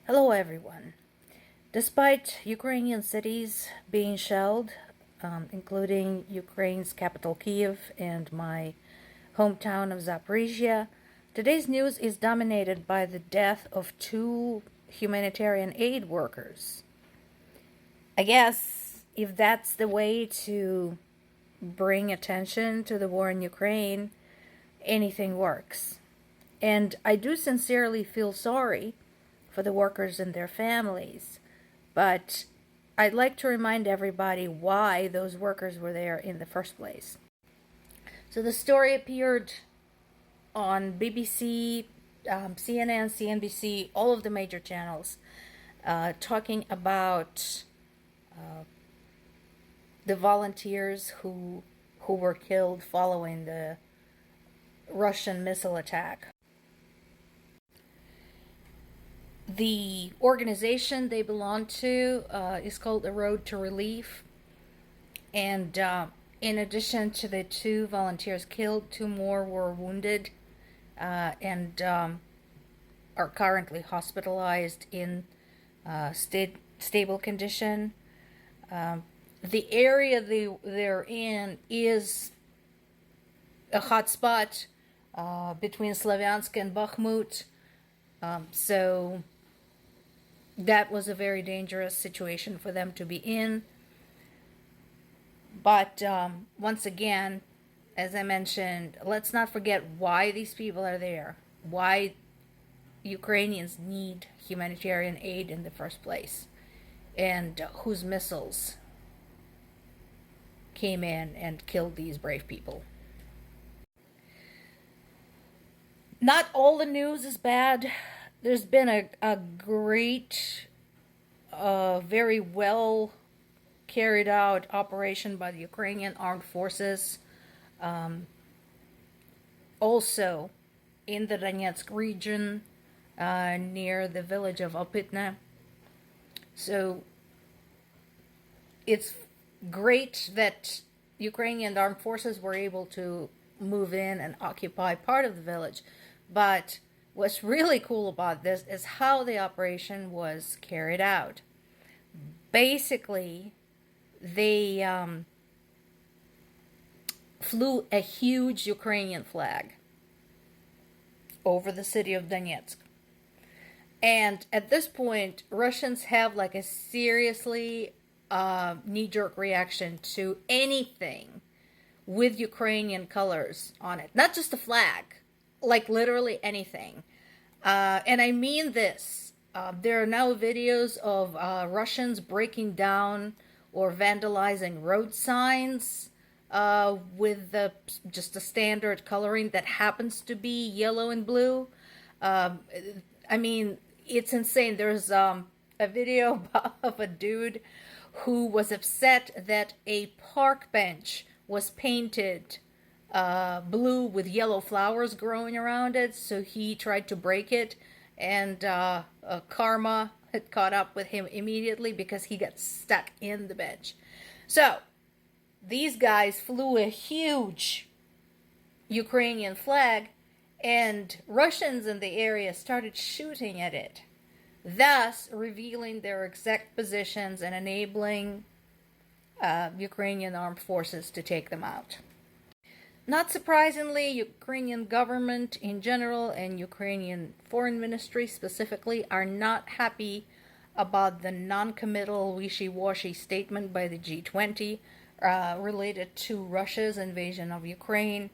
Hello, everyone. Despite Ukrainian cities being shelled, including Ukraine's capital Kiev and my hometown of Zaporizhia, today's news is dominated by the death of two humanitarian aid workers. I guess if that's the way to bring attention to the war in Ukraine, anything works. And I do sincerely feel sorry for the workers and their families. But I'd like to remind everybody why those workers were there in the first place. So the story appeared on BBC, CNN, CNBC, all of the major channels, talking about the volunteers who were killed following the Russian missile attack. The organization they belong to is called the Road to Relief. And in addition to the two volunteers killed, two more were wounded and are currently hospitalized in stable condition. The area they're in is a hot spot between Slavyansk and Bakhmut. So that was a very dangerous situation for them to be in. But once again, as I mentioned, let's not forget why these people are there, why Ukrainians need humanitarian aid in the first place, and whose missiles came in and killed these brave people. Not all the news is bad. There's been a great, very well carried out operation by the Ukrainian armed forces. Also in the Donetsk region, near the village of Opitne. So it's great that Ukrainian armed forces were able to move in and occupy part of the village. But what's really cool about this is how the operation was carried out. Basically, they flew a huge Ukrainian flag over the city of Donetsk. And at this point, Russians have like a seriously knee-jerk reaction to anything with Ukrainian colors on it. Not just a flag, like literally anything. And I mean this. There are now videos of Russians breaking down or vandalizing road signs with just a standard coloring that happens to be yellow and blue. I mean, it's insane. There's a video of a dude who was upset that a park bench was painted blue with yellow flowers growing around it, so he tried to break it, and karma had caught up with him immediately because he got stuck in the bench. So these guys flew a huge Ukrainian flag, and Russians in the area started shooting at it, thus revealing their exact positions and enabling Ukrainian armed forces to take them out. Not surprisingly, Ukrainian government in general and Ukrainian foreign ministry specifically are not happy about the non-committal wishy-washy statement by the G20 related to Russia's invasion of Ukraine.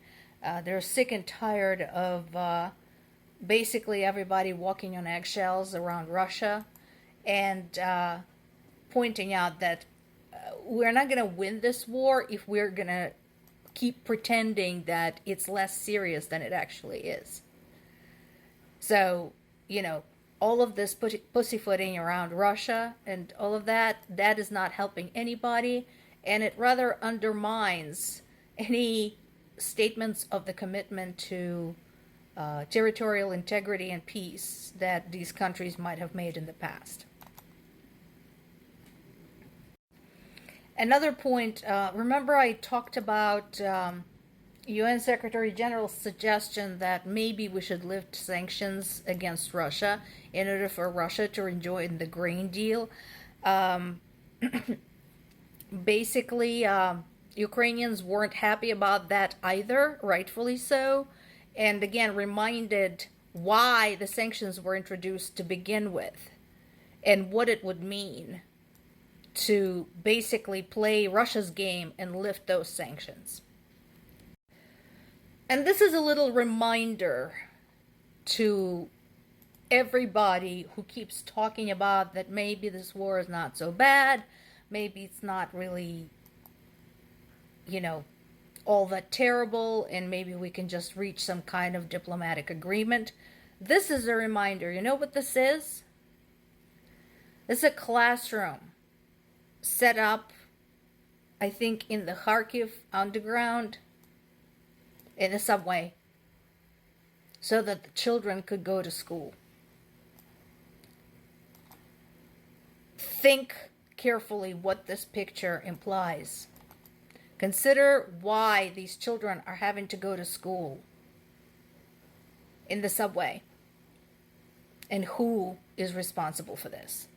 They're sick and tired of basically everybody walking on eggshells around Russia and pointing out that we're not going to win this war if we're going to keep pretending that it's less serious than it actually is. So, all of this pussyfooting around Russia and all of that is not helping anybody, and it rather undermines any statements of the commitment to territorial integrity and peace that these countries might have made in the past. Another point, remember I talked about UN Secretary General's suggestion that maybe we should lift sanctions against Russia in order for Russia to rejoin the grain deal. Um, Basically, Ukrainians weren't happy about that either, rightfully so, and again reminded why the sanctions were introduced to begin with and what it would mean to basically play Russia's game and lift those sanctions. And this is a little reminder to everybody who keeps talking about that maybe this war is not so bad, maybe it's not really, all that terrible, and maybe we can just reach some kind of diplomatic agreement. This is a reminder. You know what this is? This is a classroom set up, I think, in the Kharkiv underground, in a subway, so that the children could go to school. Think carefully what this picture implies. Consider why these children are having to go to school in the subway and who is responsible for this.